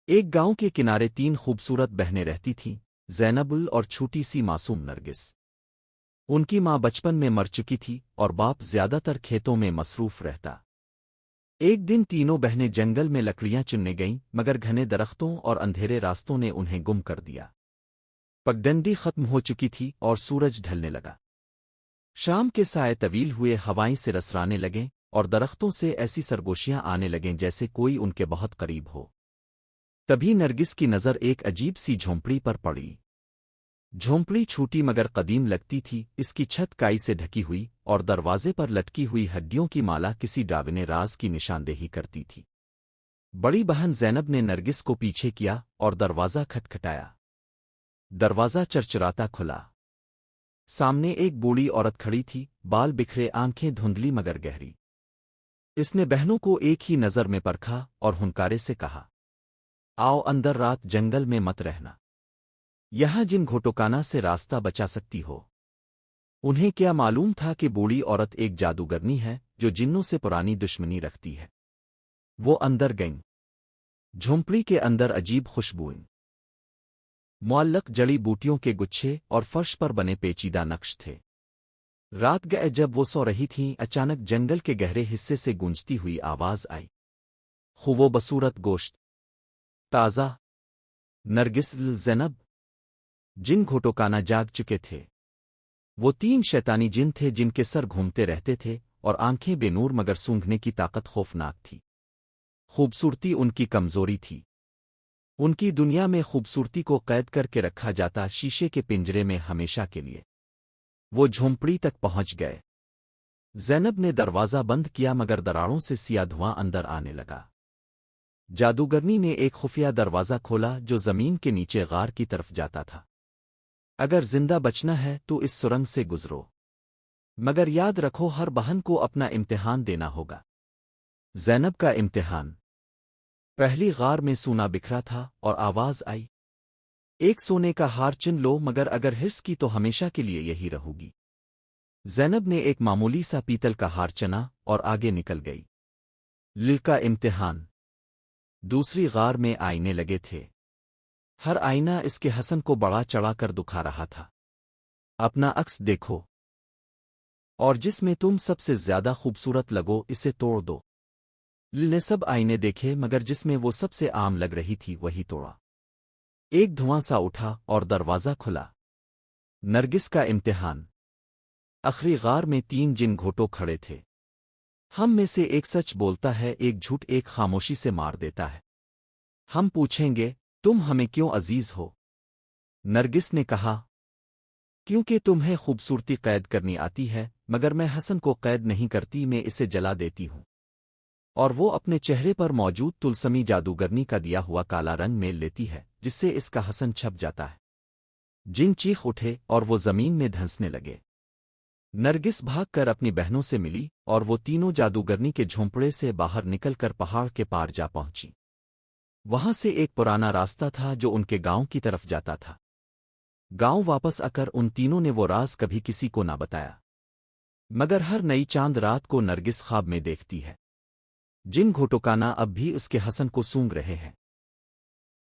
ایک गांव के किनारे 3 खूबसूरत बहनें रहती थीं, ज़ैनबुल और छोटी सी मासूम नरगिस। उनकी माँ बचपन में मर चुकी थी और बाप ज्यादातर खेतों में मसरूफ रहता। एक दिन तीनों बहनें जंगल में लकड़ियां चुनने गईं, मगर घने दरख्तों और अंधेरे रास्तों ने उन्हें गुम कर दिया। पगडंडी खत्म हो चुकी थी और सूरज ढलने लगा। शाम के साए तवील हुए, हवाएं से रसराने लगें और दरख्तों से ऐसी सरगोशियां आने लगें जैसे कोई उनके बहुत करीब हो। तभी नरगिस की नज़र एक अजीब सी झोंपड़ी पर पड़ी। झोंपड़ी छोटी मगर कदीम लगती थी, इसकी छत काई से ढकी हुई और दरवाजे पर लटकी हुई हड्डियों की माला किसी डाविने राज की निशानदेही करती थी। बड़ी बहन ज़ैनब ने नरगिस को पीछे किया और दरवाज़ा खटखटाया। दरवाज़ा चरचराता खुला। सामने एक बूढ़ी औरत खड़ी थी, बाल बिखरे, आंखें धुंधली मगर गहरी। इसने बहनों को एक ही नज़र में परखा और हुनकारे से कहा, आओ अंदर, रात जंगल में मत रहना। यहां जिन घोटोकाना से रास्ता बचा सकती हो। उन्हें क्या मालूम था कि बूढ़ी औरत एक जादूगरनी है जो जिन्नों से पुरानी दुश्मनी रखती है। वो अंदर गईं। झोंपड़ी के अंदर अजीब खुशबुएं, मुअल्लक जड़ी बूटियों के गुच्छे और फर्श पर बने पेचीदा नक्श थे। रात गए जब वो सो रही थीं, अचानक जंगल के गहरे हिस्से से गूंजती हुई आवाज आई, खूबो बसूरत गोश्त ताज़ा। नरगिस, ज़ैनब। जिन घोटोकाना जाग चुके थे। वो 3 शैतानी जिन थे जिनके सर घूमते रहते थे और आंखें बेनूर मगर सूंघने की ताकत खौफनाक थी। खूबसूरती उनकी कमजोरी थी। उनकी दुनिया में खूबसूरती को कैद करके रखा जाता, शीशे के पिंजरे में हमेशा के लिए। वो झोंपड़ी तक पहुंच गए। ज़ैनब ने दरवाज़ा बंद किया मगर दरारों से सिया धुआं अंदर आने लगा। जादूगरनी ने एक खुफिया दरवाज़ा खोला जो ज़मीन के नीचे गार की तरफ जाता था। अगर जिंदा बचना है तो इस सुरंग से गुजरो, मगर याद रखो हर बहन को अपना इम्तिहान देना होगा। ज़ैनब का इम्तिहान। पहली गार में सोना बिखरा था और आवाज आई, एक सोने का हार चुन लो, मगर अगर हिर्स की तो हमेशा के लिए यही रहूगी। ज़ैनब ने एक मामूली सा पीतल का हार चुना और आगे निकल गई। लिल का इम्तिहान। दूसरी गार में आईने लगे थे। हर आईना इसके हसन को बढ़ा चढ़ाकर दुखा रहा था। अपना अक्स देखो और जिसमें तुम सबसे ज्यादा खूबसूरत लगो इसे तोड़ दो। लिल ने सब आईने देखे मगर जिसमें वो सबसे आम लग रही थी वही तोड़ा। एक धुआं सा उठा और दरवाज़ा खुला। नरगिस का इम्तिहान। आखिरी गार में 3 जिन घोटो खड़े थे। हम में से एक सच बोलता है, एक झूठ, एक खामोशी से मार देता है। हम पूछेंगे, तुम हमें क्यों अजीज हो? नरगिस ने कहा, क्योंकि तुम्हें खूबसूरती कैद करनी आती है, मगर मैं हसन को कैद नहीं करती, मैं इसे जला देती हूं। और वो अपने चेहरे पर मौजूद तुलसमी जादूगरनी का दिया हुआ काला रंग मेल लेती है, जिससे इसका हसन छप जाता है। जिन चीख उठे और वो जमीन में धंसने लगे। नरगिस भागकर अपनी बहनों से मिली और वो तीनों जादूगरनी के झोंपड़े से बाहर निकलकर पहाड़ के पार जा पहुंची। वहां से एक पुराना रास्ता था जो उनके गांव की तरफ जाता था। गांव वापस आकर उन तीनों ने वो राज कभी किसी को ना बताया, मगर हर नई चांद रात को नरगिस ख्वाब में देखती है। जिन घोटोकाना अब भी उसके हसन को सूंघ रहे हैं।